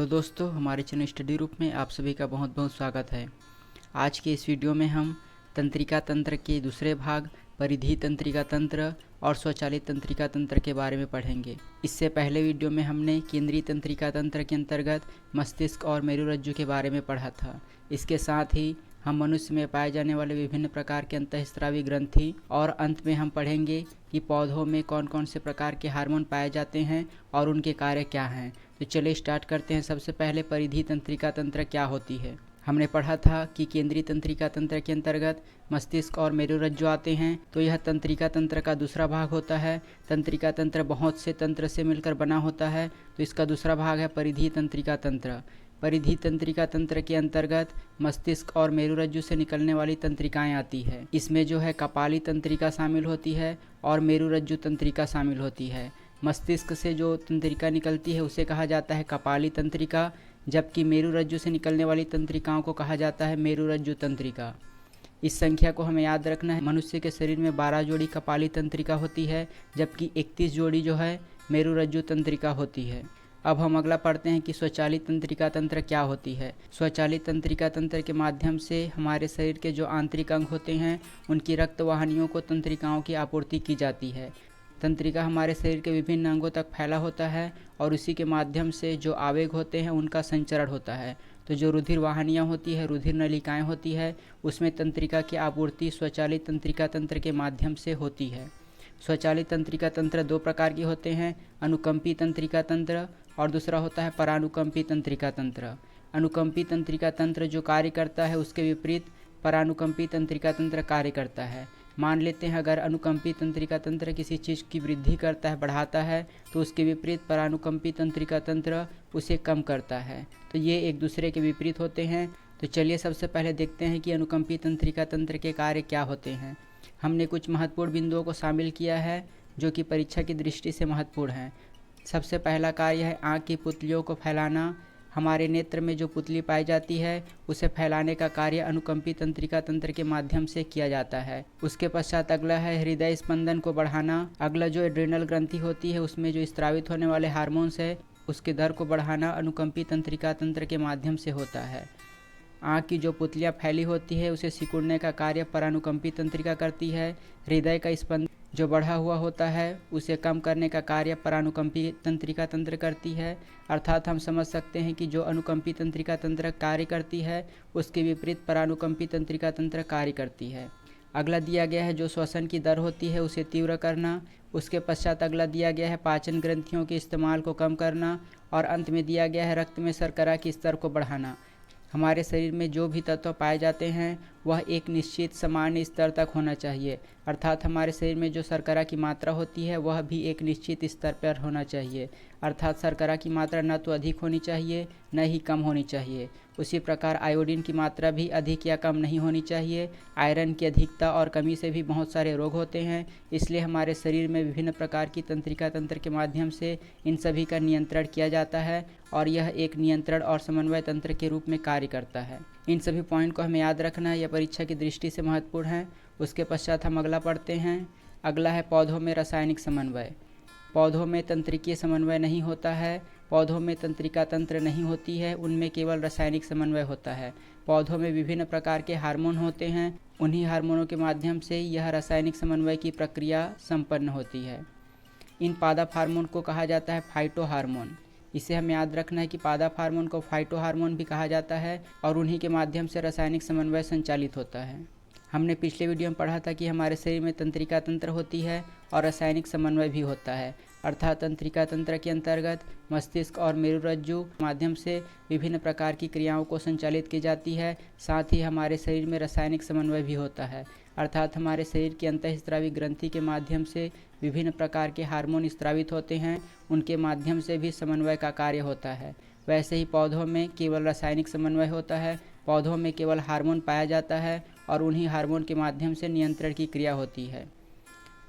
दोस्तों, हमारे channel study रूप में आप सभी का बहुत बहुत स्वागत है। आज के इस वीडियो में हम तंत्रिका तंत्र के दूसरे भाग परिधि तंत्रिका तंत्र और स्वचालित तंत्रिका तंत्र के बारे में पढ़ेंगे। इससे पहले वीडियो में हमने केंद्रीय तंत्रिका तंत्र के अंतर्गत मस्तिष्क और मेरुरज्जु के बारे में पढ़ा था। इसके साथ ही हम मनुष्य में पाए जाने वाले विभिन्न प्रकार के अंतःस्रावी ग्रंथि और अंत में हम पढ़ेंगे कि पौधों में कौन कौन से प्रकार के हार्मोन पाए जाते हैं और उनके कार्य क्या हैं। तो चलिए स्टार्ट करते हैं। सबसे पहले परिधि तंत्रिका तंत्र क्या होती है। हमने पढ़ा था कि केंद्रीय तंत्रिका तंत्र के अंतर्गत मस्तिष्क और मेरुरज्जु आते हैं, तो यह तंत्रिका तंत्र का दूसरा भाग होता है। तंत्रिका तंत्र बहुत से तंत्र से मिलकर बना होता है, तो इसका दूसरा भाग है परिधि तंत्रिका तंत्र। परिधि तंत्रिका तंत्र के अंतर्गत मस्तिष्क और मेरुरज्जु से निकलने वाली तंत्रिकाएं आती है। इसमें जो है कपाली तंत्रिका शामिल होती है और मेरुरज्जु तंत्रिका शामिल होती है। मस्तिष्क से जो तंत्रिका निकलती है उसे कहा जाता है कपाली तंत्रिका, जबकि मेरुरज्जु से निकलने वाली तंत्रिकाओं को कहा जाता है मेरुरज्जु तंत्रिका। इस संख्या को हमें याद रखना है। मनुष्य के शरीर में 12 जोड़ी कपाली तंत्रिका होती है, जबकि 31 जोड़ी जो है मेरुरज्जु तंत्रिका होती है। अब हम अगला पढ़ते हैं कि स्वचालित तंत्रिका तंत्र क्या होती है। स्वचालित तंत्रिका तंत्र के माध्यम से हमारे शरीर के जो आंतरिक अंग होते हैं उनकी रक्त वाहिनियों को तंत्रिकाओं की आपूर्ति की जाती है। तंत्रिका हमारे शरीर के विभिन्न अंगों तक फैला होता है और उसी के माध्यम से जो आवेग होते हैं उनका संचरण होता है। तो जो रुधिर वाहिनियाँ होती है, रुधिर नलिकाएँ होती है, उसमें तंत्रिका की आपूर्ति स्वचालित तंत्रिका तंत्र के माध्यम से होती है। स्वचालित तंत्रिका तंत्र 2 प्रकार के होते हैं, अनुकंपी तंत्रिका तंत्र और दूसरा होता है परानुकंपी तंत्रिका तंत्र। अनुकंपी तंत्रिका तंत्र जो कार्य करता है उसके विपरीत परानुकंपी तंत्रिका तंत्र कार्य करता है। मान लेते हैं अगर अनुकंपी तंत्रिका तंत्र किसी चीज़ की वृद्धि करता है, बढ़ाता है, तो उसके विपरीत परानुकंपी तंत्रिका तंत्र उसे कम करता है। तो ये एक दूसरे के विपरीत होते हैं। तो चलिए सबसे पहले देखते हैं कि अनुकंपी तंत्रिका तंत्र के कार्य क्या होते हैं। हमने कुछ महत्वपूर्ण बिंदुओं को शामिल किया है जो कि परीक्षा की दृष्टि से महत्वपूर्ण है। सबसे पहला कार्य है आँख की पुतलियों को फैलाना। हमारे नेत्र में जो पुतली पाई जाती है उसे फैलाने का कार्य अनुकंपी तंत्रिका तंत्र के माध्यम से किया जाता है। उसके पश्चात अगला है हृदय स्पंदन को बढ़ाना। अगला जो एड्रिनल ग्रंथि होती है उसमें जो स्रावित होने वाले हार्मोन्स है उसके दर को बढ़ाना अनुकंपी तंत्रिका तंत्र के माध्यम से होता है। आँख की जो पुतलियाँ फैली होती है उसे सिकुड़ने का कार्य परानुकंपी तंत्रिका करती है। हृदय का स्पंदन जो बढ़ा हुआ होता है उसे कम करने का कार्य परानुकंपी तंत्रिका तंत्र करती है। अर्थात हम समझ सकते हैं कि जो अनुकंपी तंत्रिका तंत्र कार्य करती है उसके विपरीत परानुकंपी तंत्रिका तंत्र कार्य करती है। अगला दिया गया है जो श्वसन की दर होती है उसे तीव्र करना। उसके पश्चात अगला दिया गया है पाचन ग्रंथियों के इस्तेमाल को कम करना और अंत में दिया गया है रक्त में शर्करा के स्तर को बढ़ाना। हमारे शरीर में जो भी तत्व पाए जाते हैं वह एक निश्चित सामान्य स्तर तक होना चाहिए। अर्थात हमारे शरीर में जो शर्करा की मात्रा होती है वह भी एक निश्चित स्तर पर होना चाहिए। अर्थात शर्करा की मात्रा न तो अधिक होनी चाहिए न ही कम होनी चाहिए। उसी प्रकार आयोडीन की मात्रा भी अधिक या कम नहीं होनी चाहिए। आयरन की अधिकता और कमी से भी बहुत सारे रोग होते हैं, इसलिए हमारे शरीर में विभिन्न प्रकार की तंत्रिका तंत्र के माध्यम से इन सभी का नियंत्रण किया जाता है और यह एक नियंत्रण और समन्वय तंत्र के रूप में कार्य करता है। इन सभी पॉइंट को हमें याद रखना है, यह परीक्षा की दृष्टि से महत्वपूर्ण है। उसके पश्चात हम अगला पढ़ते हैं। अगला है पौधों में रासायनिक समन्वय। पौधों में तंत्रिकीय समन्वय नहीं होता है। पौधों में तंत्रिका तंत्र नहीं होती है, उनमें केवल रासायनिक समन्वय होता है। पौधों में विभिन्न प्रकार के हार्मोन होते हैं, उन्हीं हार्मोनों के माध्यम से यह रासायनिक समन्वय की प्रक्रिया संपन्न होती है। इन पादप हार्मोन को कहा जाता है फाइटो हार्मोन। इसे हमें याद रखना है कि पादप हार्मोन को फाइटो हार्मोन भी कहा जाता है और उन्हीं के माध्यम से रासायनिक समन्वय संचालित होता है। हमने पिछले वीडियो में पढ़ा था कि हमारे शरीर में तंत्रिका तंत्र होती है और रासायनिक समन्वय भी होता है। अर्थात तंत्रिका तंत्र के अंतर्गत मस्तिष्क और मेरुरज्जु माध्यम से विभिन्न प्रकार की क्रियाओं को संचालित की जाती है। साथ ही हमारे शरीर में रासायनिक समन्वय भी होता है। अर्थात हमारे शरीर की अंतःस्रावी ग्रंथि के माध्यम से विभिन्न प्रकार के हार्मोन स्रावित होते हैं, उनके माध्यम से भी समन्वय का कार्य होता है। वैसे ही पौधों में केवल रासायनिक समन्वय होता है। पौधों में केवल हार्मोन पाया जाता है और उन्हीं हार्मोन के माध्यम से नियंत्रण की क्रिया होती है।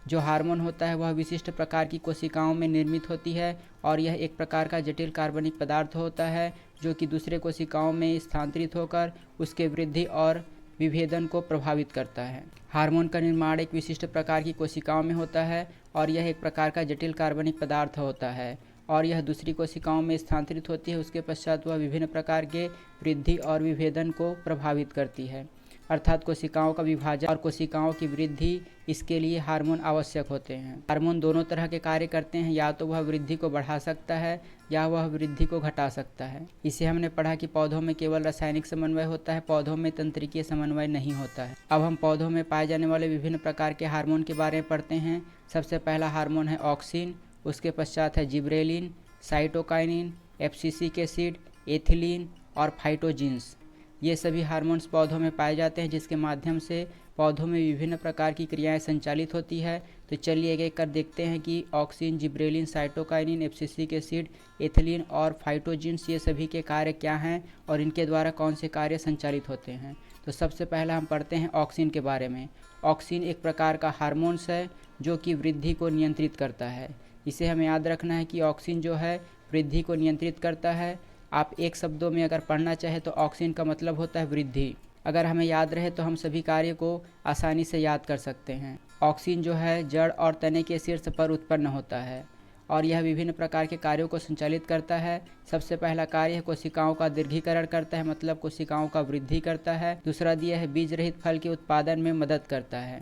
जो हार्मोन होता है वह विशिष्ट प्रकार की कोशिकाओं में निर्मित होती है और यह एक प्रकार का जटिल कार्बनिक पदार्थ होता है जो कि दूसरे कोशिकाओं में स्थानांतरित होकर उसके वृद्धि और विभेदन को प्रभावित करता है। हार्मोन का निर्माण एक विशिष्ट प्रकार की कोशिकाओं में होता है और यह एक प्रकार का जटिल कार्बनिक पदार्थ होता है और यह दूसरी कोशिकाओं में स्थानांतरित होती है। उसके पश्चात वह विभिन्न प्रकार के वृद्धि और विभेदन को प्रभावित करती है, अर्थात कोशिकाओं का विभाजन और कोशिकाओं की वृद्धि, इसके लिए हार्मोन आवश्यक होते हैं। हार्मोन दोनों तरह के कार्य करते हैं, या तो वह वृद्धि को बढ़ा सकता है या वह वृद्धि को घटा सकता है। इसे हमने पढ़ा कि पौधों में केवल रासायनिक समन्वय होता है, पौधों में तंत्रिकीय समन्वय नहीं होता है। अब हम पौधों में पाए जाने वाले विभिन्न प्रकार के हार्मोन के बारे में पढ़ते हैं। सबसे पहला हार्मोन है ऑक्सिन, उसके पश्चात है gibberellin, cytokinin, abscisic acid, ethylene और फाइटोजिन्स। ये सभी हार्मोन्स पौधों में पाए जाते हैं, जिसके माध्यम से पौधों में विभिन्न प्रकार की क्रियाएं संचालित होती है। तो चलिए एक एक कर देखते हैं कि auxin, gibberellin, cytokinin, abscisic acid, ethylene और फाइटोजिन्स ये सभी के कार्य क्या हैं और इनके द्वारा कौन से कार्य संचालित होते हैं। तो सबसे पहला हम पढ़ते हैं ऑक्सिन के बारे में। ऑक्सिन एक प्रकार का हार्मोन्स है जो कि वृद्धि को नियंत्रित करता है। इसे हमें याद रखना है कि ऑक्सिन जो है वृद्धि को नियंत्रित करता है। आप एक शब्दों में अगर पढ़ना चाहें तो ऑक्सिन का मतलब होता है वृद्धि। अगर हमें याद रहे तो हम सभी कार्य को आसानी से याद कर सकते हैं। ऑक्सिन जो है जड़ और तने के शीर्ष पर उत्पन्न होता है और यह विभिन्न प्रकार के कार्यों को संचालित करता है। सबसे पहला कार्य है कोशिकाओं का दीर्घीकरण करता है, मतलब कोशिकाओं का वृद्धि करता है। दूसरा दिया है बीज रहित फल के उत्पादन में मदद करता है।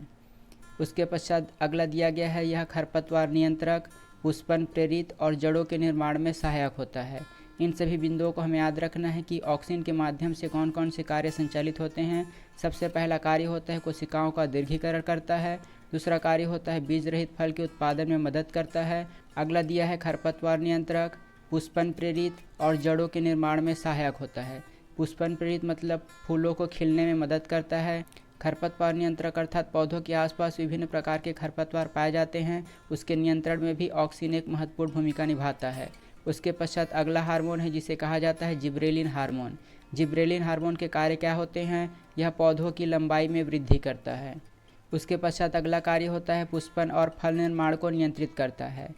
उसके पश्चात अगला दिया गया है यह खरपतवार नियंत्रक, पुष्पन प्रेरित और जड़ों के निर्माण में सहायक होता है। इन सभी बिंदुओं को हमें याद रखना है कि ऑक्सिन के माध्यम से कौन कौन से कार्य संचालित होते हैं। सबसे पहला कार्य होता है कोशिकाओं का दीर्घीकरण करता है। दूसरा कार्य होता है बीज रहित फल के उत्पादन में मदद करता है। अगला दिया है खरपतवार नियंत्रक, पुष्पन प्रेरित और जड़ों के निर्माण में सहायक होता है। पुष्पन प्रेरित मतलब फूलों को खिलने में मदद करता है। खरपतवार नियंत्रक अर्थात पौधों के आसपास विभिन्न प्रकार के खरपतवार पाए जाते हैं, उसके नियंत्रण में भी ऑक्सिन एक महत्वपूर्ण भूमिका निभाता है। उसके पश्चात अगला हार्मोन है जिसे कहा जाता है जिब्रेलिन हार्मोन। जिब्रेलिन हार्मोन के कार्य क्या होते हैं? यह पौधों की लंबाई में वृद्धि करता है। उसके पश्चात अगला कार्य होता है पुष्पन और फल निर्माण को नियंत्रित करता है।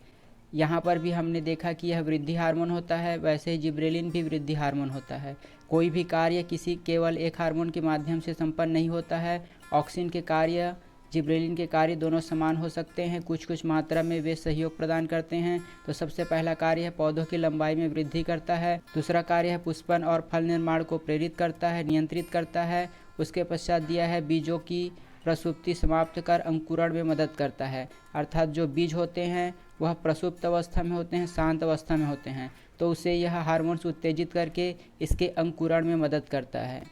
यहाँ पर भी हमने देखा कि यह वृद्धि हार्मोन होता है, वैसे ही जिब्रेलिन भी वृद्धि हार्मोन होता है। कोई भी कार्य किसी केवल एक हार्मोन के माध्यम से संपन्न नहीं होता है। ऑक्सिन के कार्य, जिब्रेलिन के कार्य दोनों समान हो सकते हैं, कुछ कुछ मात्रा में वे सहयोग प्रदान करते हैं। तो सबसे पहला कार्य है पौधों की लंबाई में वृद्धि करता है। दूसरा कार्य है पुष्पन और फल निर्माण को प्रेरित करता है, नियंत्रित करता है। उसके पश्चात दिया है बीजों की प्रसुप्ति समाप्त कर अंकुरण में मदद करता है, अर्थात जो बीज होते हैं वह प्रसुप्त अवस्था में होते हैं, शांत अवस्था में होते हैं, तो उसे यह हार्मोन्स उत्तेजित करके इसके अंकुरण में मदद करता है।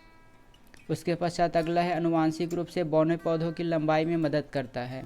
उसके पश्चात अगला है आनुवांशिक रूप से बौने पौधों की लंबाई में मदद करता है।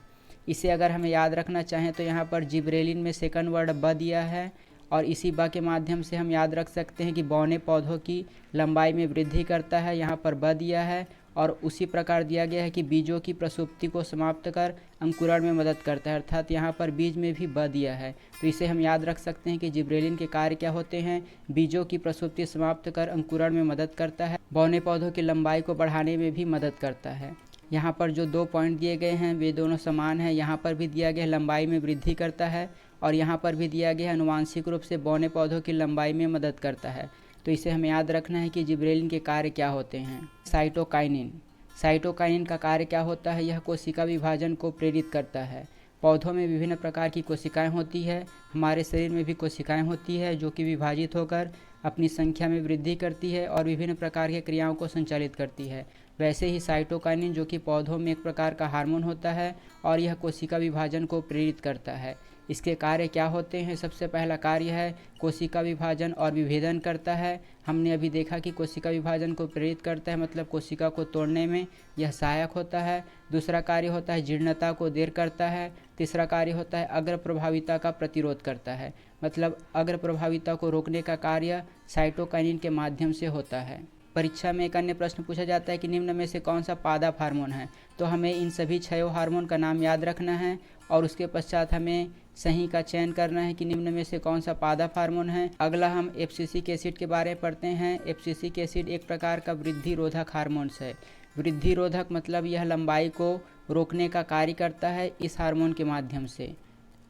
इसे अगर हमें याद रखना चाहें तो यहाँ पर जिब्रेलिन में सेकंड वर्ड ब दिया है और इसी ब के माध्यम से हम याद रख सकते हैं कि बौने पौधों की लंबाई में वृद्धि करता है, यहाँ पर ब दिया है। और उसी प्रकार दिया गया है कि बीजों की प्रसुप्ति को समाप्त कर अंकुरण में मदद करता है, अर्थात यहाँ पर बीज में भी ब दिया है। तो इसे हम याद रख सकते हैं कि जिब्रेलिन के कार्य क्या होते हैं? बीजों की प्रसुप्ति समाप्त कर अंकुरण में मदद करता है, बौने पौधों की लंबाई को बढ़ाने में भी मदद करता है। यहाँ पर जो 2 पॉइंट दिए गए हैं वे दोनों समान हैं। यहाँ पर भी दिया गया लंबाई में वृद्धि करता है और यहाँ पर भी दिया गया आनुवांशिक रूप से बौने पौधों की लंबाई में मदद करता है। तो इसे हमें याद रखना है कि जिब्रेलिन के कार्य क्या होते हैं। साइटोकाइनिन, साइटोकाइनिन का कार्य क्या होता है? यह कोशिका विभाजन को प्रेरित करता है। पौधों में विभिन्न प्रकार की कोशिकाएं होती है, हमारे शरीर में भी कोशिकाएं होती है जो कि विभाजित होकर अपनी संख्या में वृद्धि करती है और विभिन्न प्रकार की क्रियाओं को संचालित करती है। वैसे ही साइटोकाइनिन जो कि पौधों में एक प्रकार का हार्मोन होता है और यह कोशिका विभाजन को प्रेरित करता है। इसके कार्य क्या होते हैं? सबसे पहला कार्य है कोशिका विभाजन और विभेदन करता है। हमने अभी देखा कि कोशिका विभाजन को प्रेरित करता है, मतलब कोशिका को तोड़ने में यह सहायक होता है। दूसरा कार्य होता है जीर्णता को देर करता है। तीसरा कार्य होता है अग्र प्रभाविता का प्रतिरोध करता है, मतलब अग्र प्रभाविता को रोकने का कार्य साइटोकाइनिन के माध्यम से होता है। परीक्षा में एक अन्य प्रश्न पूछा जाता है कि निम्न में से कौन सा पादप हार्मोन है? तो हमें इन सभी 6 हार्मोन का नाम याद रखना है और उसके पश्चात हमें सही का चयन करना है कि निम्न में से कौन सा पादप हार्मोन है। अगला हम एब्सिसिक एसिड के बारे में पढ़ते हैं। एब्सिसिक एसिड एक प्रकार का वृद्धि रोधक हार्मोन्स है। वृद्धि रोधक मतलब यह लंबाई को रोकने का कार्य करता है इस हार्मोन के माध्यम से,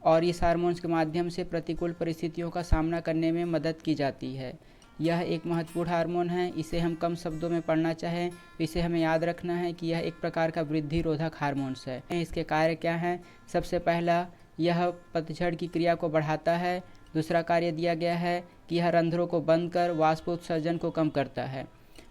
और इस हार्मोन्स के माध्यम से प्रतिकूल परिस्थितियों का सामना करने में मदद की जाती है। यह एक महत्वपूर्ण हार्मोन है। इसे हम कम शब्दों में पढ़ना चाहें तो इसे हमें याद रखना है कि यह एक प्रकार का वृद्धि रोधक हार्मोन्स है। इसके कार्य क्या हैं? सबसे पहला, यह पतझड़ की क्रिया को बढ़ाता है दूसरा कार्य दिया गया है कि यह रंध्रों को बंद कर वाष्पोत्सर्जन को कम करता है।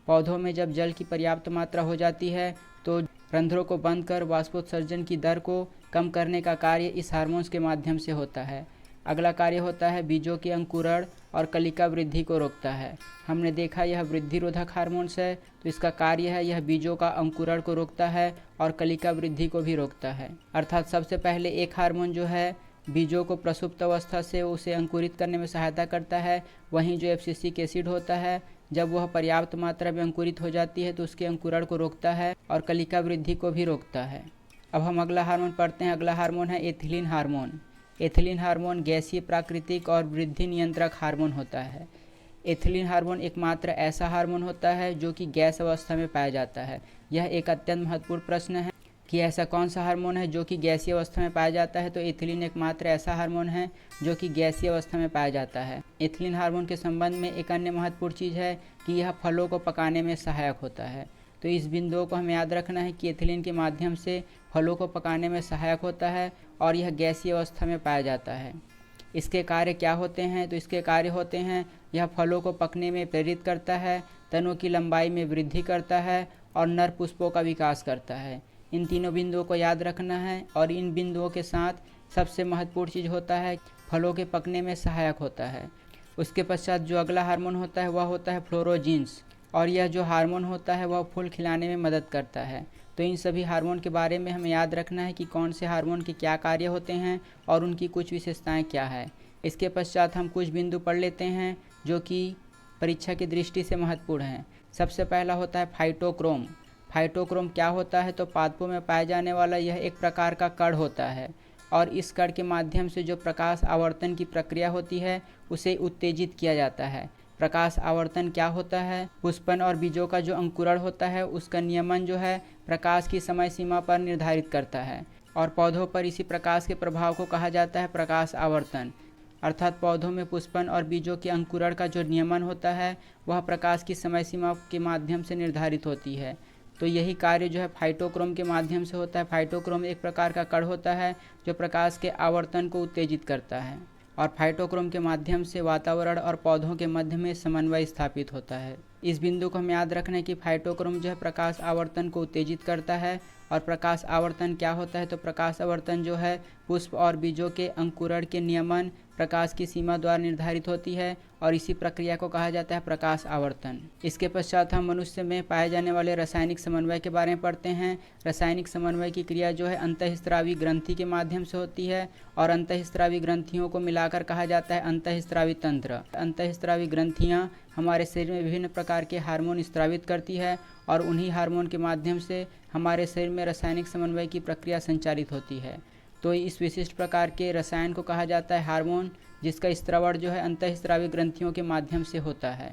पौधों में जब जल की पर्याप्त मात्रा हो जाती है तो रंध्रों को बंद कर वाष्पोत्सर्जन की दर को कम करने का कार्य इस हार्मोन्स के माध्यम से होता है। अगला कार्य होता है बीजों के अंकुरण और कलिका वृद्धि को रोकता है। हमने देखा यह वृद्धि रोधक हार्मोन्स है, तो इसका कार्य है यह बीजों का अंकुरण को रोकता है और कलिका वृद्धि को भी रोकता है। अर्थात सबसे पहले एक हार्मोन जो है बीजों को प्रसुप्त अवस्था से उसे अंकुरित करने में सहायता करता है। वहीं जो एब्सिसिक एसिड होता है जब वह पर्याप्त मात्रा में अंकुरित हो जाती है तो उसके अंकुरण को रोकता है और कलिका वृद्धि को भी रोकता है। अब हम अगला हार्मोन पढ़ते हैं। अगला हार्मोन है एथिलीन हार्मोन। एथिलीन हार्मोन गैसीय प्राकृतिक और वृद्धि नियंत्रक हार्मोन होता है। एथिलीन हार्मोन एकमात्र ऐसा हार्मोन होता है जो कि गैस अवस्था में पाया जाता है। यह एक अत्यंत महत्वपूर्ण प्रश्न है कि ऐसा कौन सा हार्मोन है जो कि गैसीय अवस्था में पाया जाता है। तो एथिलीन एकमात्र ऐसा हार्मोन है जो कि गैसीय अवस्था में पाया जाता है। एथिलीन हार्मोन के संबंध में एक अन्य महत्वपूर्ण चीज़ है कि यह फलों को पकाने में सहायक होता है। तो इस बिंदुओं को हमें याद रखना है कि एथिलीन के माध्यम से फलों को पकाने में सहायक होता है और यह गैसीय अवस्था में पाया जाता है। इसके कार्य क्या होते हैं? तो इसके कार्य होते हैं यह फलों को पकने में प्रेरित करता है, तनों की लंबाई में वृद्धि करता है और नर पुष्पों का विकास करता है। इन तीनों बिंदुओं को याद रखना है और इन बिंदुओं के साथ सबसे महत्वपूर्ण चीज़ होता है फलों के पकने में सहायक होता है। उसके पश्चात जो अगला हार्मोन होता है वह होता है फ्लोरोजीन्स, और यह जो हार्मोन होता है वह फूल खिलाने में मदद करता है। तो इन सभी हार्मोन के बारे में हमें याद रखना है कि कौन से हार्मोन के क्या कार्य होते हैं और उनकी कुछ विशेषताएं क्या है। इसके पश्चात हम कुछ बिंदु पढ़ लेते हैं जो कि परीक्षा की दृष्टि से महत्वपूर्ण हैं। सबसे पहला होता है फाइटोक्रोम। फाइटोक्रोम क्या होता है? तो पादपों में पाए जाने वाला यह एक प्रकार का कण होता है और इस कण के माध्यम से जो प्रकाश आवर्तन की प्रक्रिया होती है उसे उत्तेजित किया जाता है। प्रकाश आवर्तन क्या होता है? पुष्पन और बीजों का जो अंकुरण होता है उसका नियमन जो है प्रकाश की समय सीमा पर निर्धारित करता है और पौधों पर इसी प्रकाश के प्रभाव को कहा जाता है प्रकाश आवर्तन। अर्थात पौधों में पुष्पन और बीजों के अंकुरण का जो नियमन होता है वह प्रकाश की समय सीमा के माध्यम से निर्धारित होती है। तो यही कार्य जो है फाइटोक्रोम के माध्यम से होता है। फाइटोक्रोम एक प्रकार का कण होता है जो प्रकाश के आवर्तन को उत्तेजित करता है और फाइटोक्रोम के माध्यम से वातावरण और पौधों के मध्य में समन्वय स्थापित होता है। इस बिंदु को हमें याद रखना है कि फाइटोक्रोम जो है प्रकाश आवर्तन को उत्तेजित करता है। और प्रकाश आवर्तन क्या होता है? तो प्रकाश आवर्तन जो है पुष्प और बीजों के अंकुरण के नियमन प्रकाश की सीमा द्वारा निर्धारित होती है और इसी प्रक्रिया को कहा जाता है प्रकाश आवर्तन। इसके पश्चात हम मनुष्य में पाए जाने वाले रासायनिक समन्वय के बारे में पढ़ते हैं। रासायनिक समन्वय की क्रिया जो है अंतःस्रावी ग्रंथि के माध्यम से होती है और अंतःस्रावी ग्रंथियों को मिलाकर कहा जाता है अंतःस्रावी तंत्र। अंतःस्रावी ग्रंथियाँ हमारे शरीर में विभिन्न प्रकार के हार्मोन स्रावित करती है और उन्हीं हार्मोन के माध्यम से हमारे शरीर में रासायनिक समन्वय की प्रक्रिया संचालित होती है। तो इस विशिष्ट प्रकार के रसायन को कहा जाता है हार्मोन, जिसका स्रावण जो है अंतःस्रावी ग्रंथियों के माध्यम से होता है।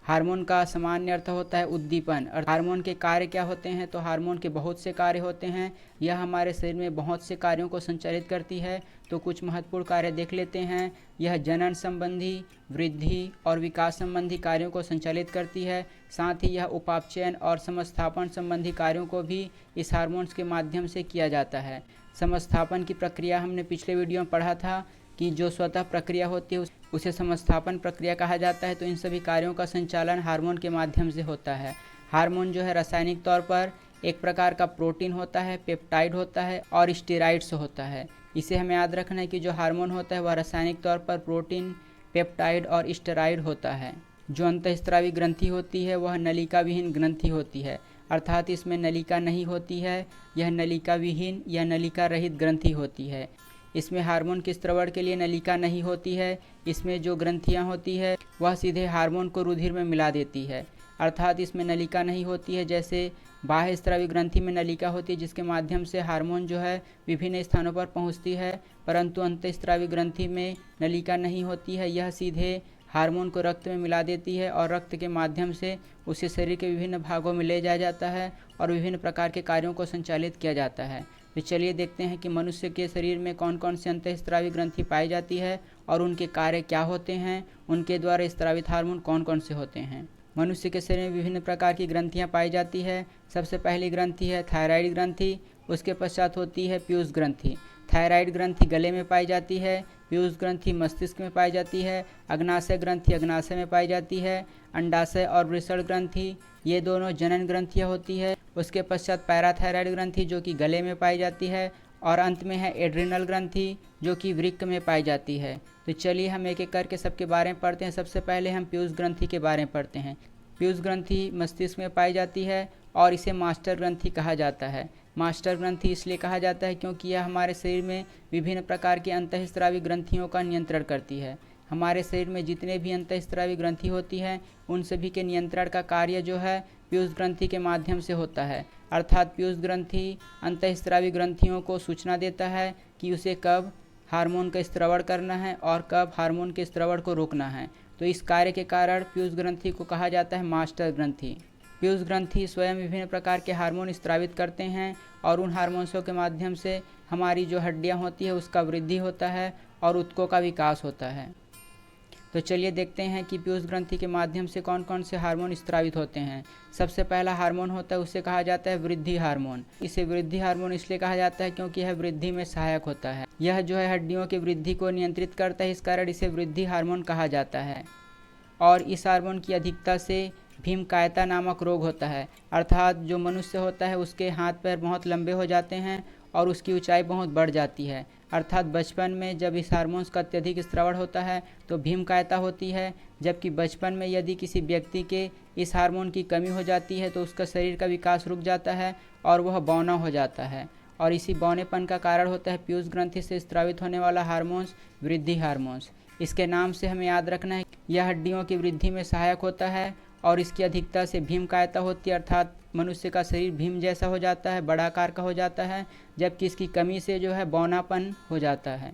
हार्मोन का सामान्य अर्थ होता है उद्दीपन। और हार्मोन के कार्य क्या होते हैं? तो हार्मोन के बहुत से कार्य होते हैं। यह हमारे शरीर में बहुत से कार्यों को संचालित करती है। तो कुछ महत्वपूर्ण कार्य देख लेते हैं। यह जनन संबंधी, वृद्धि और विकास संबंधी कार्यों को संचालित करती है। साथ ही यह उपापचयन और समस्थापन संबंधी कार्यों को भी इस हार्मोन्स के माध्यम से किया जाता है। समस्थापन की प्रक्रिया हमने पिछले वीडियो में पढ़ा था कि जो स्वतः प्रक्रिया होती है उसे समस्थापन प्रक्रिया कहा जाता है। तो इन सभी कार्यों का संचालन हार्मोन के माध्यम से होता है। हार्मोन जो है रासायनिक तौर पर एक प्रकार का प्रोटीन होता है, पेप्टाइड होता है और स्टेरॉइड्स होता है। इसे हमें याद रखना है कि जो हार्मोन होता है वह रासायनिक तौर पर प्रोटीन, पेप्टाइड और स्टेरॉइड होता है। जो अंतःस्रावी ग्रंथि होती है वह नलिका विहीन ग्रंथि होती है, अर्थात इसमें नलिका नहीं होती है। यह नलिका विहीन या नलिका रहित ग्रंथि होती है। इसमें हार्मोन के स्रवण के लिए नलिका नहीं होती है। इसमें जो ग्रंथियां होती है वह सीधे हार्मोन को रुधिर में मिला देती है, अर्थात इसमें नलिका नहीं होती है। जैसे बाह्य स्रावी ग्रंथि में नलिका होती है जिसके माध्यम से हार्मोन जो है विभिन्न स्थानों पर पहुंचती है, परंतु अंतःस्रावी ग्रंथि में नलिका नहीं होती है। यह सीधे हार्मोन को रक्त में मिला देती है और रक्त के माध्यम से उसे शरीर के विभिन्न भागों में ले जाया जाता है और विभिन्न प्रकार के कार्यों को संचालित किया जाता है। तो चलिए देखते हैं कि मनुष्य के शरीर में कौन कौन सी अंतःस्रावी ग्रंथि पाई जाती है और उनके कार्य क्या होते हैं, उनके द्वारा स्रावित हार्मोन कौन कौन से होते हैं। मनुष्य के शरीर में विभिन्न प्रकार की ग्रंथियां पाई जाती है। सबसे पहली ग्रंथि है थायराइड ग्रंथि, उसके पश्चात होती है पीयूष ग्रंथि। थायराइड ग्रंथि गले में पाई जाती है, पीयूष ग्रंथि मस्तिष्क में पाई जाती है। अग्नाशय ग्रंथि अग्नाशय में पाई जाती है। अंडाशय और वृषण ग्रंथि ये दोनों जनन ग्रंथियाँ होती है। उसके पश्चात पैराथायराइड ग्रंथि जो कि गले में पाई जाती है, और अंत में है एड्रिनल ग्रंथि जो कि वृक्क में पाई जाती है। तो चलिए हम एक एक करके सबके बारे में पढ़ते हैं। सबसे पहले हम पीयूष ग्रंथि के बारे में पढ़ते हैं। पीयूष ग्रंथि मस्तिष्क में पाई जाती है और इसे मास्टर ग्रंथि कहा जाता है। मास्टर ग्रंथि इसलिए कहा जाता है क्योंकि यह हमारे शरीर में विभिन्न प्रकार की अंतःस्रावी ग्रंथियों का नियंत्रण करती है। हमारे शरीर में जितने भी अंतःस्रावी ग्रंथि होती है उन सभी के नियंत्रण का कार्य जो है पीयूष ग्रंथि के माध्यम से होता है। अर्थात पीयूष ग्रंथि अंतःस्रावी ग्रंथियों को सूचना देता है कि उसे कब हार्मोन का स्त्रवण करना है और कब हार्मोन के स्त्रवण को रोकना है। तो इस कार्य के कारण पीयूष ग्रंथि को कहा जाता है मास्टर ग्रंथि। पीयूष ग्रंथि स्वयं विभिन्न प्रकार के हार्मोन स्रावित करते हैं और उन हार्मोन्सों के माध्यम से हमारी जो हड्डियां होती है उसका वृद्धि होता है और ऊतकों का विकास होता है। तो चलिए देखते हैं कि पीयूष ग्रंथि के माध्यम से कौन कौन से हार्मोन स्रावित होते हैं। सबसे पहला हार्मोन होता है उसे कहा जाता है वृद्धि हार्मोन। इसे वृद्धि हार्मोन इसलिए कहा जाता है क्योंकि यह वृद्धि में सहायक होता है। यह जो है हड्डियों की वृद्धि को नियंत्रित करता है, इस कारण इसे वृद्धि हार्मोन कहा जाता है। और इस हार्मोन की अधिकता से भीमकायता नामक रोग होता है। अर्थात जो मनुष्य होता है उसके हाथ पैर बहुत लंबे हो जाते हैं और उसकी ऊंचाई बहुत बढ़ जाती है। अर्थात बचपन में जब इस हार्मोन्स का अत्यधिक स्रावण होता है तो भीमकायता होती है, जबकि बचपन में यदि किसी व्यक्ति के इस हार्मोन की कमी हो जाती है तो उसका शरीर का विकास रुक जाता है और वह बौना हो जाता है। और इसी बौनेपन का कारण होता है पीयूष ग्रंथि से स्रावित होने वाला हार्मोन्स वृद्धि हार्मोन्स। इसके नाम से हमें याद रखना है यह हड्डियों की वृद्धि में सहायक होता है और इसकी अधिकता से भीमकायता होती है। अर्थात मनुष्य का शरीर भीम जैसा हो जाता है, बड़ा आकार का हो जाता है, जबकि इसकी कमी से जो है बौनापन हो जाता है।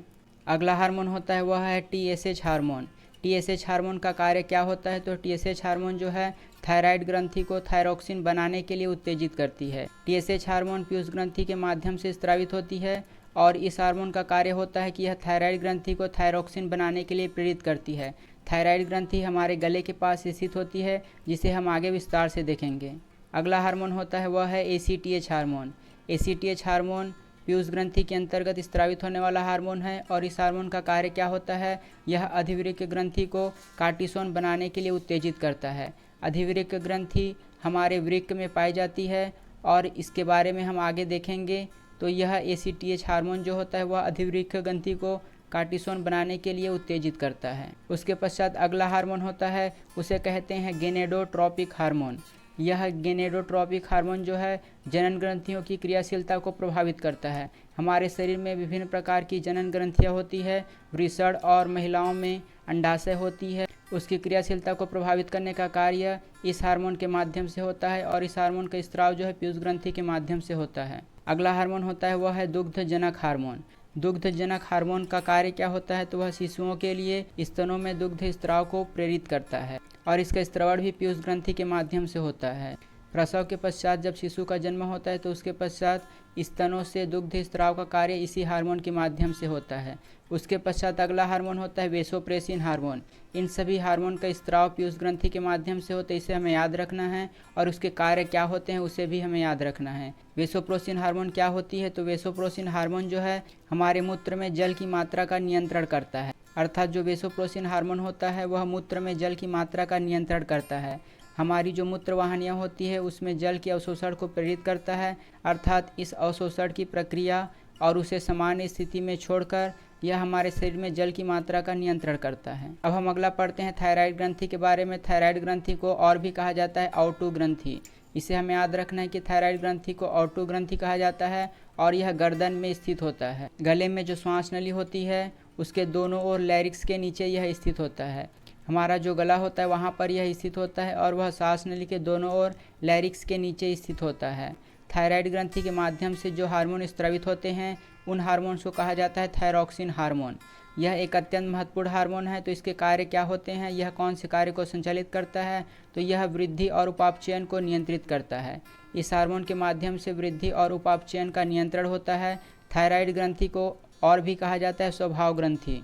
अगला हार्मोन होता है वह है TSH हार्मोन। TSH हार्मोन का कार्य क्या होता है? तो TSH हार्मोन जो है थायराइड ग्रंथि को थायरोक्सिन बनाने के लिए उत्तेजित करती है। TSH हार्मोन पीयूष ग्रंथि के माध्यम से स्रावित होती है और इस हार्मोन का कार्य होता है कि यह थायराइड ग्रंथि को थायरोक्सिन बनाने के लिए प्रेरित करती है। थायराइड ग्रंथि हमारे गले के पास स्थित होती है, जिसे हम आगे विस्तार से देखेंगे। अगला हार्मोन होता है वह है ACTH hormone. ACTH hormone Piyush ग्रंथि के अंतर्गत स्रावित होने वाला हार्मोन है और इस हार्मोन का कार्य क्या होता है? यह अधिवृक्क ग्रंथि को कार्टिसोन बनाने के लिए उत्तेजित करता है। अधिवृक्क ग्रंथि हमारे वृक्क में पाई जाती है और इसके बारे में हम आगे देखेंगे। तो यह ACTH हार्मोन जो होता है वह अधिवृक्क ग्रंथि को कार्टिसोन बनाने के लिए उत्तेजित करता है। उसके पश्चात अगला हार्मोन होता है उसे कहते हैं गेनेडोट्रोपिक हार्मोन। यह गेनेडोट्रोपिक हार्मोन जो है जनन ग्रंथियों की क्रियाशीलता को प्रभावित करता है। हमारे शरीर में विभिन्न प्रकार की जनन ग्रंथियाँ होती है। वृषण और महिलाओं में अंडाशय होती है। उसकी क्रियाशीलता को प्रभावित करने का कार्य इस हार्मोन के माध्यम से होता है और इस हार्मोन का स्राव जो है पीयूष ग्रंथि के माध्यम से होता है। अगला हार्मोन होता है वह है दुग्धजनक हार्मोन। दुग्धजनक हार्मोन का कार्य क्या होता है? तो वह शिशुओं के लिए स्तनों में दुग्ध स्राव को प्रेरित करता है और इसका स्रवण भी पीयूष ग्रंथि के माध्यम से होता है। प्रसव के पश्चात जब शिशु का जन्म होता है तो उसके पश्चात स्तनों से दुग्ध स्राव का कार्य इसी हार्मोन के माध्यम से होता है। उसके पश्चात अगला हार्मोन होता है वेसोप्रेसिन हार्मोन। इन सभी हार्मोन का स्राव पीयूष ग्रंथि के माध्यम से होता है, इसे हमें याद रखना है और उसके कार्य क्या होते हैं उसे भी हमें याद रखना है। वेसोप्रेसिन हार्मोन क्या होती है? तो वेसोप्रेसिन हार्मोन जो है हमारे मूत्र में जल की मात्रा का नियंत्रण करता है। अर्थात जो वेसोप्रेसिन हार्मोन होता है वह मूत्र में जल की मात्रा का नियंत्रण करता है। हमारी जो मूत्र वाहिनियाँ होती है उसमें जल के अवशोषण को प्रेरित करता है। अर्थात इस अवशोषण की प्रक्रिया और उसे सामान्य स्थिति में छोड़कर यह हमारे शरीर में जल की मात्रा का नियंत्रण करता है। अब हम अगला पढ़ते हैं थायराइड ग्रंथि के बारे में। थायराइड ग्रंथि को और भी कहा जाता है औटू ग्रंथि। इसे हमें याद रखना है कि थायराइड ग्रंथि को औटू ग्रंथि कहा जाता है और यह गर्दन में स्थित होता है। गले में जो श्वास नली होती है उसके दोनों ओर लैरिक्स के नीचे यह स्थित होता है। हमारा जो गला होता है वहाँ पर यह स्थित होता है और वह सांस नली के दोनों ओर लैरिक्स के नीचे स्थित होता है। थायराइड ग्रंथि के माध्यम से जो हार्मोन स्रावित होते हैं उन हार्मोन्स को कहा जाता है थायरोक्सिन हार्मोन। यह एक अत्यंत महत्वपूर्ण हार्मोन है। तो इसके कार्य क्या होते हैं? यह कौन से कार्य को संचालित करता है? तो यह वृद्धि और उपापचयन को नियंत्रित करता है। इस हार्मोन के माध्यम से वृद्धि और उपापचयन का नियंत्रण होता है। थायराइड ग्रंथि को और भी कहा जाता है स्वभाव ग्रंथि।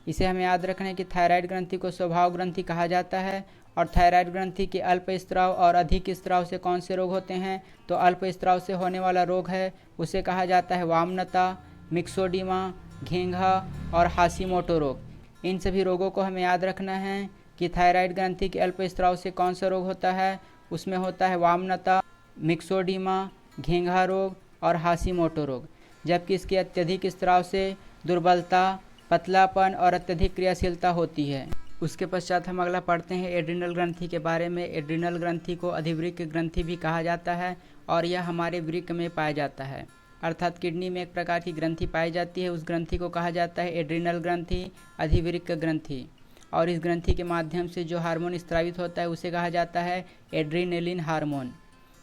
इसे हमें याद रखना है कि थायराइड ग्रंथि को स्वभाव ग्रंथि कहा जाता है। और थायराइड ग्रंथि के अल्प स्राव और अधिक स्राव से कौन से रोग होते हैं? तो अल्प स्राव से होने वाला रोग है उसे कहा जाता है वामनता, मिक्सोडिमा, घेंघा और हाशिमोटो रोग। इन सभी रोगों को हमें याद रखना है कि थायराइड ग्रंथि के अल्प स्राव से कौन सा रोग होता है। उसमें होता है वामनता, मिक्सोडीमा, घेंघा रोग और हाशिमोटो रोग। जबकि इसके अत्यधिक स्राव से दुर्बलता, पतलापन और अत्यधिक क्रियाशीलता होती है। उसके पश्चात हम अगला पढ़ते हैं एड्रिनल ग्रंथि के बारे में। एड्रिनल ग्रंथि को अधिवृक्क ग्रंथि भी कहा जाता है और यह हमारे वृक्क में पाया जाता है, अर्थात किडनी में एक प्रकार की ग्रंथि पाई जाती है। उस ग्रंथि को कहा जाता है एड्रिनल ग्रंथि, अधिवृक्क ग्रंथि। और इस ग्रंथि के माध्यम से जो हार्मोन स्रावित होता है उसे कहा जाता है एड्रीनलिन हार्मोन।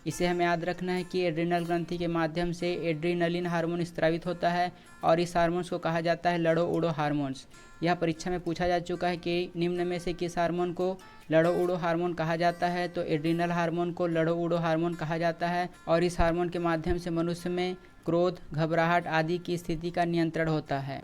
इसे हमें याद रखना है कि एड्रिनल ग्रंथि के माध्यम से एड्रीनलिन हार्मोन स्रावित होता है और इस हार्मोन्स को कहा जाता है लड़ो उड़ो हार्मोन्स। यह परीक्षा में पूछा जा चुका है कि निम्न में से किस हार्मोन को लड़ो उड़ो हार्मोन कहा जाता है, तो एड्रिनल हार्मोन को लड़ो उड़ो हार्मोन कहा जाता है। और इस हार्मोन के माध्यम से मनुष्य में क्रोध, घबराहट आदि की स्थिति का नियंत्रण होता है।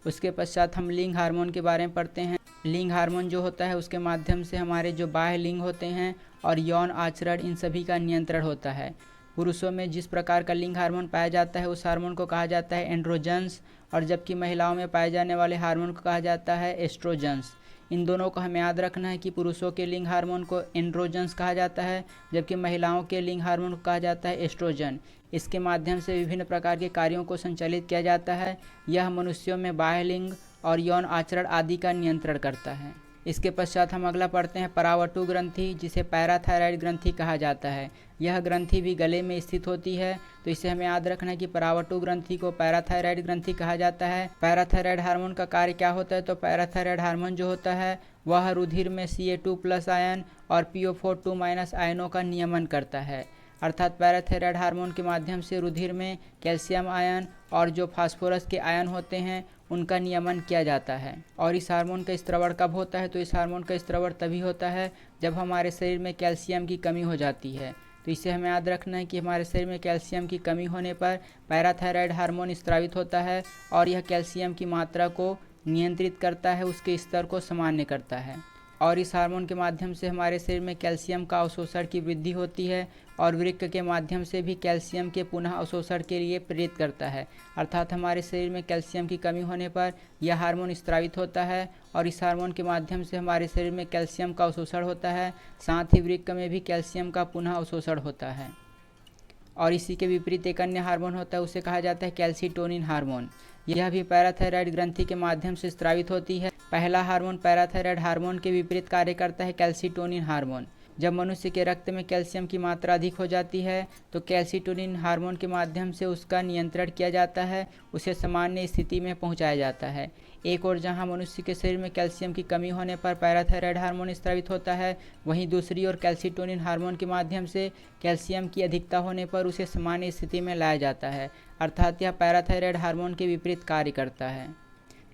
उसके पश्चात हम लिंग हार्मोन के बारे में पढ़ते हैं। लिंग हार्मोन जो होता है उसके माध्यम से हमारे जो बाह्य लिंग होते हैं और यौन आचरण, इन सभी का नियंत्रण होता है। पुरुषों में जिस प्रकार का लिंग हार्मोन पाया जाता है उस हार्मोन को कहा जाता है एंड्रोजन्स, और जबकि महिलाओं में पाए जाने वाले हार्मोन को कहा जाता है एस्ट्रोजन्स। इन दोनों को हमें याद रखना है कि पुरुषों के लिंग हार्मोन को एंड्रोजन्स कहा जाता है, जबकि महिलाओं के लिंग हार्मोन को कहा जाता है एस्ट्रोजन। इसके माध्यम से विभिन्न प्रकार के कार्यों को संचालित किया जाता है। यह मनुष्यों में बाह्य लिंग और यौन आचरण आदि का नियंत्रण करता है। इसके पश्चात हम अगला पढ़ते हैं परावटु ग्रंथि, जिसे पैराथायराइड ग्रंथि कहा जाता है। यह ग्रंथि भी गले में स्थित होती है, तो इसे हमें याद रखना है कि परावटु ग्रंथि को पैराथायराइड ग्रंथि कहा जाता है। पैराथायराइड हार्मोन का कार्य क्या होता है, तो पैराथायराइड हार्मोन जो होता है वह रुधिर में Ca2+ आयन और PO4 आयनों का नियमन करता है। अर्थात पैराथायराइड हार्मोन के माध्यम से रुधिर में कैल्शियम आयन और जो फास्फोरस के आयन होते हैं उनका नियमन किया जाता है। और इस हार्मोन का स्त्रवण कब होता है, तो इस हार्मोन का स्त्रवण तभी होता है जब हमारे शरीर में कैल्शियम की कमी हो जाती है। तो इसे हमें याद रखना है कि हमारे शरीर में कैल्शियम की कमी होने पर पैराथायराइड हार्मोन स्रावित होता है और यह कैल्शियम की मात्रा को नियंत्रित करता है, उसके स्तर को सामान्य करता है। और इस हार्मोन के माध्यम से हमारे शरीर में कैल्शियम का अवशोषण की वृद्धि होती है और वृक्क के माध्यम से भी कैल्शियम के पुनः अवशोषण के लिए प्रेरित करता है। अर्थात हमारे शरीर में कैल्शियम की कमी होने पर यह हार्मोन स्रावित होता है और इस हार्मोन के माध्यम से हमारे शरीर में कैल्शियम का अवशोषण होता है, साथ ही वृक्क में भी कैल्शियम का पुनः अवशोषण होता है। और इसी के विपरीत एक अन्य हार्मोन होता है, उसे कहा जाता है कैल्सीटोनिन हार्मोन। यह भी पैराथायराइड ग्रंथि के माध्यम से स्रावित होती है। पहला हार्मोन पैराथायराइड हार्मोन के विपरीत कार्य करता है कैल्सीटोनिन हार्मोन। जब मनुष्य के रक्त में कैल्शियम की मात्रा अधिक हो जाती है तो कैल्सीटोनिन हार्मोन के माध्यम से उसका नियंत्रण किया जाता है, उसे सामान्य स्थिति में पहुंचाया जाता है। एक और जहां मनुष्य के शरीर में कैल्शियम की कमी होने पर पैराथायराइड हार्मोन स्रावित होता है, वहीं दूसरी ओर कैल्सीटोनिन हार्मोन के माध्यम से कैल्शियम की अधिकता होने पर उसे सामान्य स्थिति में लाया जाता है। अर्थात यह पैराथायराइड हार्मोन के विपरीत कार्य करता है।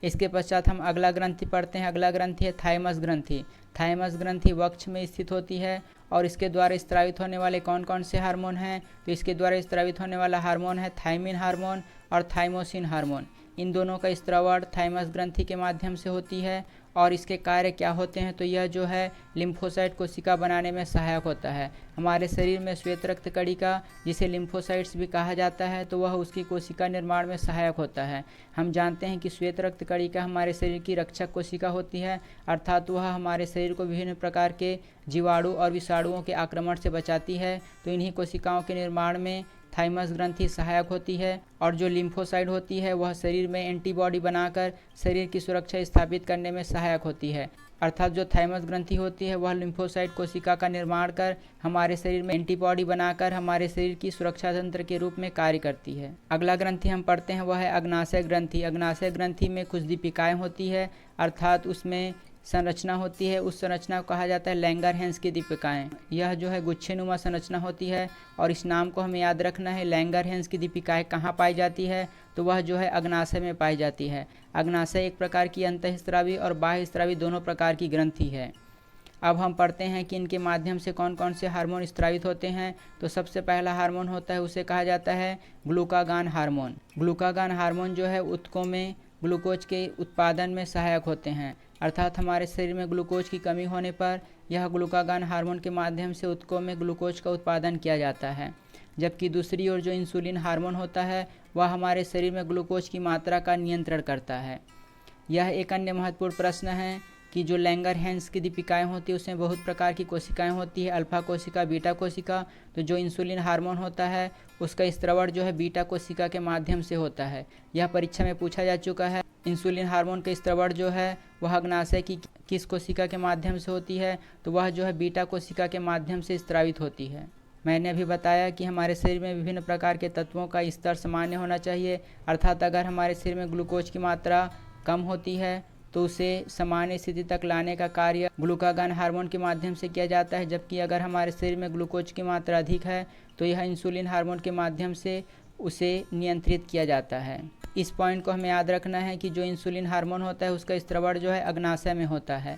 इसके पश्चात हम अगला ग्रंथि पढ़ते हैं। अगला ग्रंथि है थाइमस ग्रंथि। थाइमस ग्रंथि वक्ष में स्थित होती है और इसके द्वारा स्रावित होने वाले कौन कौन से हार्मोन हैं, तो इसके द्वारा स्रावित होने वाला हार्मोन है थाइमिन हार्मोन और थाइमोसिन हार्मोन। इन दोनों का स्रावण थाइमस ग्रंथि के माध्यम से होती है और इसके कार्य क्या होते हैं, तो यह जो है लिम्फोसाइट कोशिका बनाने में सहायक होता है। हमारे शरीर में श्वेत रक्त कणिका, जिसे लिम्फोसाइट्स भी कहा जाता है, तो वह उसकी कोशिका निर्माण में सहायक होता है। हम जानते हैं कि श्वेत रक्त कणिका हमारे शरीर की रक्षक कोशिका होती है, अर्थात वह हमारे शरीर को विभिन्न प्रकार के जीवाणु और विषाणुओं के आक्रमण से बचाती है। तो इन्हीं कोशिकाओं के निर्माण में थाइमस ग्रंथि सहायक होती है। और जो लिम्फोसाइट होती है वह शरीर में एंटीबॉडी बनाकर शरीर की सुरक्षा स्थापित करने में सहायक होती है। अर्थात जो थाइमस ग्रंथि होती है वह लिम्फोसाइट कोशिका का निर्माण कर हमारे शरीर में एंटीबॉडी बनाकर हमारे शरीर की सुरक्षा तंत्र के रूप में कार्य करती है। अगला ग्रंथि हम पढ़ते हैं, वह है अग्नाशय ग्रंथि। अग्नाशय ग्रंथि में कुछ दीपिकाएँ होती है, अर्थात उसमें संरचना होती है। उस संरचना को कहा जाता है लैंगरहैंस की दीपिकाएँ। यह जो है गुच्छेनुमा संरचना होती है और इस नाम को हमें याद रखना है। लैंगरहैंस की दीपिकाएँ कहाँ पाई जाती है, तो वह जो है अग्नाशय में पाई जाती है। अग्नाशय एक प्रकार की अंतःस्रावी और बाह्यस्रावी दोनों प्रकार की ग्रंथि है। अब हम पढ़ते हैं कि इनके माध्यम से कौन कौन से हार्मोन स्रावित होते हैं। तो सबसे पहला हार्मोन होता है, उसे कहा जाता है ग्लूकागान हार्मोन। ग्लूकागान हार्मोन जो है ऊतकों में ग्लूकोज के उत्पादन में सहायक होते हैं, अर्थात हमारे शरीर में ग्लूकोज की कमी होने पर यह ग्लूकागान हार्मोन के माध्यम से ऊतकों में ग्लूकोज का उत्पादन किया जाता है। जबकि दूसरी ओर जो इंसुलिन हार्मोन होता है वह हमारे शरीर में ग्लूकोज की मात्रा का नियंत्रण करता है। यह एक अन्य महत्वपूर्ण प्रश्न है कि जो लैंगरहैंस की दीपिकाएँ होती है उसमें बहुत प्रकार की कोशिकाएं होती है, अल्फा कोशिका, बीटा कोशिका। तो जो इंसुलिन हार्मोन होता है उसका स्त्रवण जो है बीटा कोशिका के माध्यम से होता है। यह परीक्षा में पूछा जा चुका है। इंसुलिन हार्मोन का स्त्रवण जो है वह अग्नाशय की किस कोशिका के माध्यम से होती है, तो वह जो है बीटा कोशिका के माध्यम से स्रावित होती है। मैंने अभी बताया कि हमारे शरीर में विभिन्न प्रकार के तत्वों का स्तर सामान्य होना चाहिए, अर्थात अगर हमारे शरीर में ग्लूकोज की मात्रा कम होती है तो उसे सामान्य स्थिति तक लाने का कार्य ग्लूकागॉन हार्मोन के माध्यम से किया जाता है, जबकि अगर हमारे शरीर में ग्लूकोज की मात्रा अधिक है तो यह इंसुलिन हार्मोन के माध्यम से उसे नियंत्रित किया जाता है। इस पॉइंट को हमें याद रखना है कि जो इंसुलिन हार्मोन होता है उसका स्त्रवण जो है अग्नाशय में होता है।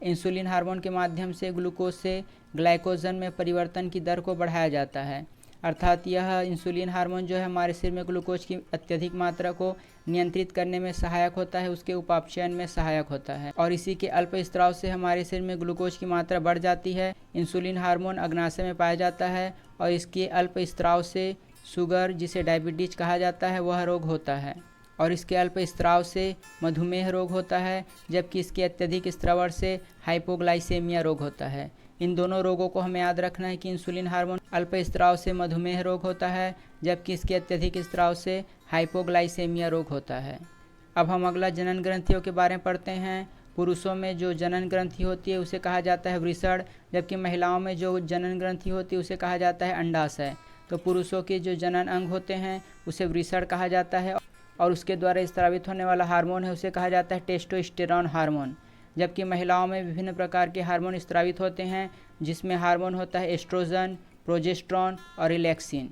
इंसुलिन हार्मोन के माध्यम से ग्लूकोज से ग्लाइकोजन में परिवर्तन की दर को बढ़ाया जाता है, अर्थात यह इंसुलिन हार्मोन जो है हमारे शरीर में ग्लूकोज की अत्यधिक मात्रा को नियंत्रित करने में सहायक होता है, उसके उपापचयन में सहायक होता है और इसी के अल्प स्राव से हमारे शरीर में ग्लूकोज की मात्रा बढ़ जाती है। इंसुलिन हार्मोन अग्नाशय में पाया जाता है और इसके अल्प स्राव से शुगर, जिसे डायबिटीज कहा जाता है, वह रोग होता है और इसके अल्प स्राव से मधुमेह रोग होता है, जबकि इसके अत्यधिक स्त्रवण से हाइपोग्लाइसेमिया रोग होता है। इन दोनों रोगों को हमें याद रखना है कि इंसुलिन हार्मोन अल्प स्राव से मधुमेह रोग होता है, जबकि इसके अत्यधिक स्राव से हाइपोग्लाइसेमिया रोग होता है। अब हम अगला जनन ग्रंथियों के बारे में पढ़ते हैं। पुरुषों में जो जनन ग्रंथि होती है उसे कहा जाता है वृषण, जबकि महिलाओं में जो जनन ग्रंथि होती है उसे कहा जाता है अंडाशय। तो पुरुषों के जो जनन अंग होते हैं उसे वृषण कहा जाता है और उसके द्वारा स्रावित होने वाला हार्मोन है उसे कहा जाता है टेस्टोस्टेरोन हार्मोन, जबकि महिलाओं में विभिन्न प्रकार के हार्मोन स्रावित होते हैं, जिसमें हार्मोन होता है एस्ट्रोजन, प्रोजेस्टेरॉन और रिलैक्सिन।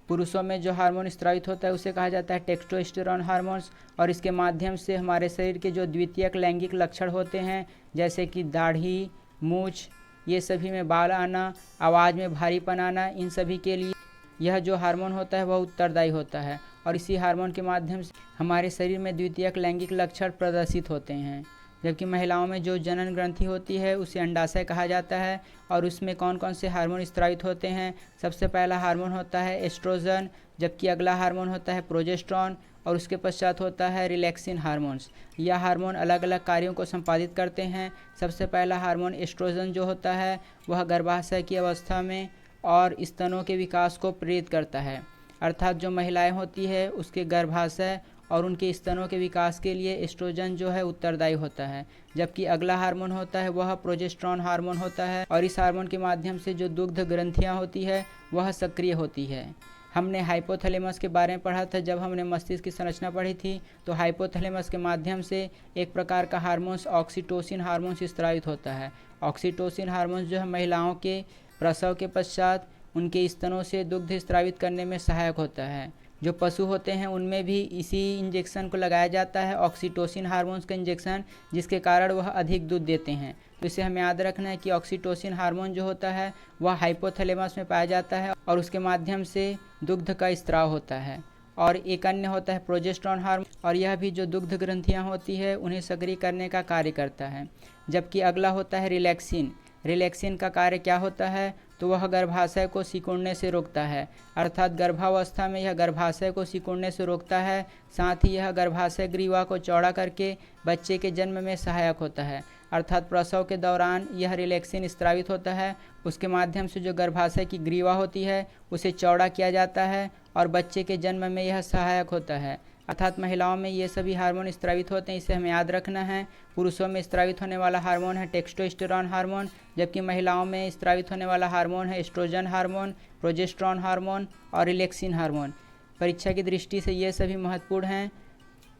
पुरुषों में जो हार्मोन स्रावित होता है उसे कहा जाता है टेस्टोस्टेरोन हार्मोन्स और इसके माध्यम से हमारे शरीर के जो द्वितीयक लैंगिक लक्षण होते हैं, जैसे कि दाढ़ी, मूछ, ये सभी में बाल आना, आवाज़ में भारीपन आना, इन सभी के लिए यह जो हार्मोन होता है वह उत्तरदायी होता है और इसी हार्मोन के माध्यम से हमारे शरीर में द्वितीयक लैंगिक लक्षण प्रदर्शित होते हैं। जबकि महिलाओं में जो जनन ग्रंथि होती है उसे अंडाशय कहा जाता है और उसमें कौन कौन से हार्मोन स्रावित होते हैं। सबसे पहला हार्मोन होता है एस्ट्रोजन, जबकि अगला हार्मोन होता है प्रोजेस्टेरॉन और उसके पश्चात होता है रिलैक्सिन हार्मोन्स। यह हार्मोन अलग अलग कार्यों को संपादित करते हैं। सबसे पहला हार्मोन एस्ट्रोजन जो होता है वह गर्भाशय की अवस्था में और स्तनों के विकास को प्रेरित करता है, अर्थात जो महिलाएं होती है उसके गर्भाशय और उनके स्तनों के विकास के लिए एस्ट्रोजन जो है उत्तरदायी होता है। जबकि अगला हार्मोन होता है वह प्रोजेस्टेरॉन हार्मोन होता है और इस हार्मोन के माध्यम से जो दुग्ध ग्रंथियां होती है वह सक्रिय होती है। हमने हाइपोथैलेमस के बारे में पढ़ा था जब हमने मस्तिष्क की संरचना पढ़ी थी, तो हाइपोथैलेमस के माध्यम से एक प्रकार का हार्मोन्स ऑक्सीटोसिन हार्मोन्स स्रावित होता है। ऑक्सीटोसिन हार्मोन्स जो है महिलाओं के प्रसव के पश्चात उनके स्तनों से दुग्ध स्रावित करने में सहायक होता है। जो पशु होते हैं उनमें भी इसी इंजेक्शन को लगाया जाता है, ऑक्सीटोसिन हार्मोन्स का इंजेक्शन, जिसके कारण वह अधिक दूध देते हैं। तो इसे हमें याद रखना है कि ऑक्सीटोसिन हार्मोन जो होता है वह हाइपोथैलेमस में पाया जाता है और उसके माध्यम से दुग्ध का स्राव होता है। और एक अन्य होता है प्रोजेस्टेरॉन हार्मोन और यह भी जो दुग्ध ग्रंथियाँ होती है उन्हें सक्रिय करने का कार्य करता है। जबकि अगला होता है रिलैक्सिन। रिलैक्सिन का कार्य क्या होता है, तो वह गर्भाशय को सिकुड़ने से रोकता है, अर्थात गर्भावस्था में यह गर्भाशय को सिकुड़ने से रोकता है। साथ ही यह गर्भाशय ग्रीवा को चौड़ा करके बच्चे के जन्म में सहायक होता है, अर्थात प्रसव के दौरान यह रिलैक्सिन स्रावित होता है। उसके माध्यम से जो गर्भाशय की ग्रीवा होती है उसे चौड़ा किया जाता है और बच्चे के जन्म में यह सहायक होता है, अर्थात महिलाओं में ये सभी हार्मोन स्रावित होते हैं। इसे हमें याद रखना है। पुरुषों में स्रावित होने वाला हार्मोन है टेस्टोस्टेरोन हार्मोन, जबकि महिलाओं में स्रावित होने वाला हार्मोन है एस्ट्रोजन हार्मोन, प्रोजेस्टेरॉन हार्मोन और रिलैक्सिन हार्मोन। परीक्षा की दृष्टि से ये सभी महत्वपूर्ण हैं।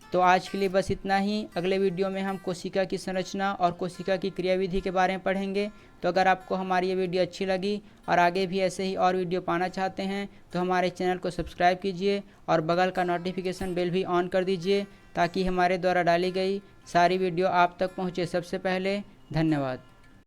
तो आज के लिए बस इतना ही। अगले वीडियो में हम कोशिका की संरचना और कोशिका की क्रियाविधि के बारे में पढ़ेंगे। तो अगर आपको हमारी ये वीडियो अच्छी लगी और आगे भी ऐसे ही और वीडियो पाना चाहते हैं तो हमारे चैनल को सब्सक्राइब कीजिए और बगल का नोटिफिकेशन बेल भी ऑन कर दीजिए ताकि हमारे द्वारा डाली गई सारी वीडियो आप तक पहुँचे सबसे पहले। धन्यवाद।